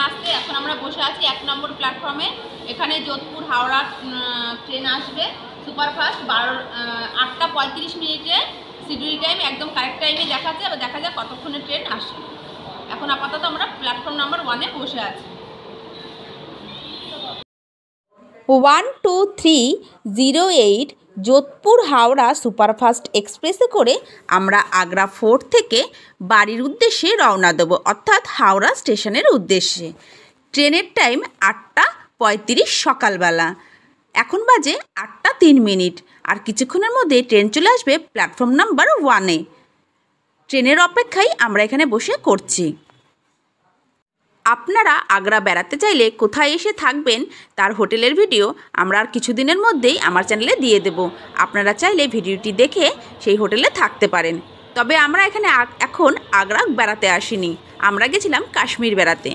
আসতে। এখন আমরা বসে আছি 1 নম্বর প্ল্যাটফর্মে। এখানে যোধপুর হাওড়া ট্রেন আসবে সুপারফাস্ট 8টা 35 মিনিটে শিডিউল টাইম, একদম কারেক্ট টাইমে দেখাচ্ছে। এবার দেখা যায় কতক্ষণে ট্রেন আসে। এখন আপাতত আমরা প্ল্যাটফর্ম নাম্বার 1-এ বসে আছি। 12308 যোধপুর হাওড়া সুপারফাস্ট এক্সপ্রেসে করে আমরা আগ্রা ফোর্ট থেকে বাড়ির উদ্দেশ্যে রওনা দেবো, অর্থাৎ হাওড়া স্টেশনের উদ্দেশ্যে। ট্রেনের টাইম 8টা 35 সকালবেলা। এখন বাজে 8টা 3 মিনিট। আর কিছুক্ষণের মধ্যে ট্রেন চলে আসবে প্ল্যাটফর্ম নাম্বার 1-এ। ট্রেনের অপেক্ষায় আমরা এখানে বসে করছি। আপনারা আগ্রা বেড়াতে চাইলে কোথায় এসে থাকবেন তার হোটেলের ভিডিও আমরা আর কিছুদিনের মধ্যেই আমার চ্যানেলে দিয়ে দেব। আপনারা চাইলে ভিডিওটি দেখে সেই হোটেলে থাকতে পারেন। তবে আমরা এখানে এখন আগ্রা বেড়াতে আসিনি, আমরা গেছিলাম কাশ্মীর বেড়াতে।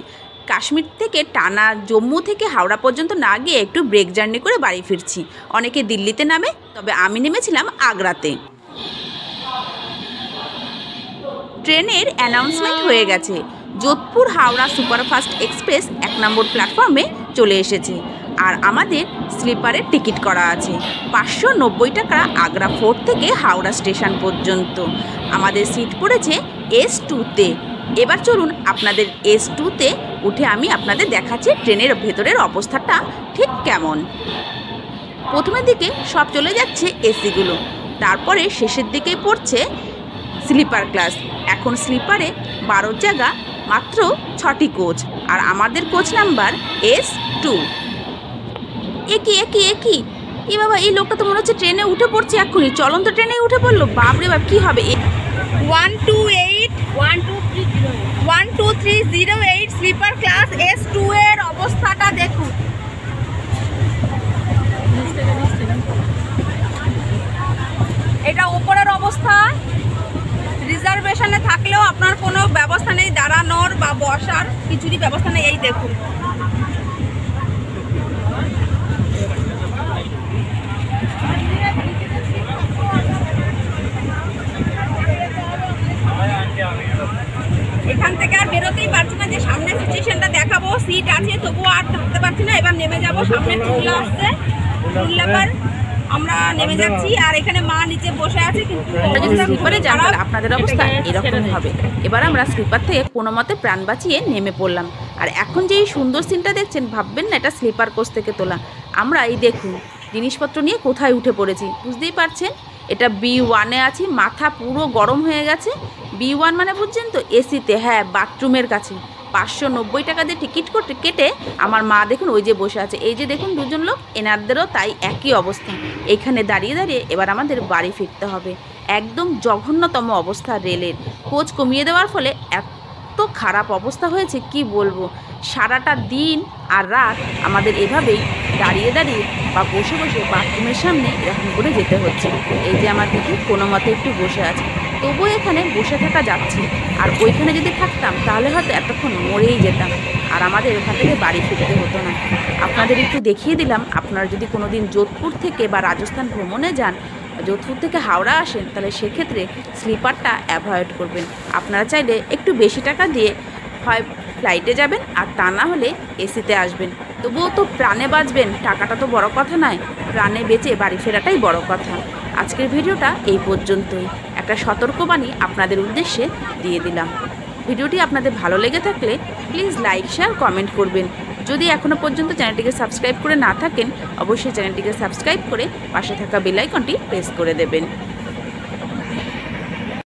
কাশ্মীর থেকে টানা জম্মু থেকে হাওড়া পর্যন্ত না গিয়ে একটু ব্রেক জার্নি করে বাড়ি ফিরছি। অনেকে দিল্লিতে নামে, তবে আমি নেমেছিলাম আগ্রাতে। ট্রেনের অ্যানাউন্সমেন্ট হয়ে গেছে। যোধপুর হাওড়া সুপারফাস্ট এক্সপ্রেস 1 নম্বর প্ল্যাটফর্মে চলে এসেছে। আর আমাদের স্লিপারের টিকিট করা আছে 590 টাকা আগ্রা ফোর্ট থেকে হাওড়া স্টেশন পর্যন্ত। আমাদের সিট পড়েছে S2-তে। এবার চলুন আপনাদের S2-তে উঠে আমি আপনাদের দেখাচ্ছি ট্রেনের ভেতরের অবস্থাটা ঠিক কেমন। প্রথমের দিকে সব চলে যাচ্ছে এসিগুলো, তারপরে শেষের দিকে পড়ছে স্লিপার ক্লাস। এখন স্লিপারে 12 জায়গা, মাত্র 6টি কোচ। আর আমাদের কোচ নাম্বার S2। একই এ বাবা, এই লোকটা তো মনে হচ্ছে ট্রেনে উঠে পড়ছে এক্ষুনি। চলন্ত ট্রেনে উঠে পড়লো। বাপরে বাপ, কী হবে? 12308 স্লিপার ক্লাস S2 এর অবস্থাটা দেখুন। এটা উপরের অবস্থা। রিজার্ভেশনে থাকলেও আপনার কোনো ব্যবস্থা নেই, দাঁড়ানোর বা বসার কিছুরই ব্যবস্থা নেই। এই দেখুন, এখান থেকে আর বেরোতেই পারছি না। যে সামনে সিচুয়েশনটা দেখাবো, সিট আছে তবুও আর থাকতে পারছি না। এবার নেমে যাবো। সামনে টুল আসছে, টুল লেবার আমরা নেমে যাচ্ছি। আর এখানে মা নিচে বসে আছে। কিন্তু যদি স্লিপারে যান তাহলে আপনাদের অবস্থা এরকম হবে। এবার আমরা স্লিপার থেকে কোনো মতে প্রাণ বাঁচিয়ে নেমে পড়লাম। আর এখন যে এই সুন্দর সিনটা দেখছেন, ভাববেন না এটা স্লিপার কোচ থেকে তোলা। আমরা এই দেখুন জিনিসপত্র নিয়ে কোথায় উঠে পড়েছি, বুঝতেই পারছেন। এটা B1-এ আছি। মাথা পুরো গরম হয়ে গেছে। B1 মানে বুঝছেন তো, এসিতে। হ্যাঁ, বাথরুমের কাছে 590 টাকা দিয়ে টিকিট কেটে আমার মা দেখুন ওই যে বসে আছে। এই যে দেখুন দুজন লোক, এনাদেরও তাই একই অবস্থা। এখানে দাঁড়িয়ে দাঁড়িয়ে এবার আমাদের বাড়ি ফিরতে হবে। একদম জঘন্যতম অবস্থা রেলের। কোচ কমিয়ে দেওয়ার ফলে এত খারাপ অবস্থা হয়েছে কি বলবো। সারাটা দিন আর রাত আমাদের এভাবেই দাঁড়িয়ে দাঁড়িয়ে বা বসে বসে বাথরুমের সামনে এরকম করে যেতে হচ্ছে। এই যে আমার দিদি কোনো মতে একটু বসে আছে, তবুও এখানে বসে থাকা যাচ্ছে। আর ওইখানে যদি থাকতাম তাহলে হয়তো এতক্ষণ মরেই যেতাম, আর আমাদের ওখান থেকে বাড়ি ফিরতে হতো না। আপনাদের একটু দেখিয়ে দিলাম। আপনারা যদি কোনো দিন যোধপুর থেকে বা রাজস্থান ভ্রমণে যান, যোধপুর থেকে হাওড়া আসেন, তাহলে সেক্ষেত্রে স্লিপারটা অ্যাভয়েড করবেন। আপনারা চাইলে একটু বেশি টাকা দিয়ে হয় ফ্লাইটে যাবেন, আর তা না হলে এসিতে আসবেন। তবুও তো প্রাণে বাঁচবেন, টাকাটা তো বড় কথা নয়। প্রাণে বেঁচে বাড়ি ফেরাটাই বড় কথা। আজকের ভিডিওটা এই পর্যন্তই। একটা সতর্কবাণী আপনাদের উদ্দেশ্যে দিয়ে দিলাম। ভিডিওটি আপনাদের ভালো লেগে থাকলে প্লিজ লাইক, শেয়ার, কমেন্ট করবেন। যদি এখনও পর্যন্ত চ্যানেলটিকে সাবস্ক্রাইব করে না থাকেন, অবশ্যই চ্যানেলটিকে সাবস্ক্রাইব করে পাশে থাকা বেল আইকনটি প্রেস করে দেবেন।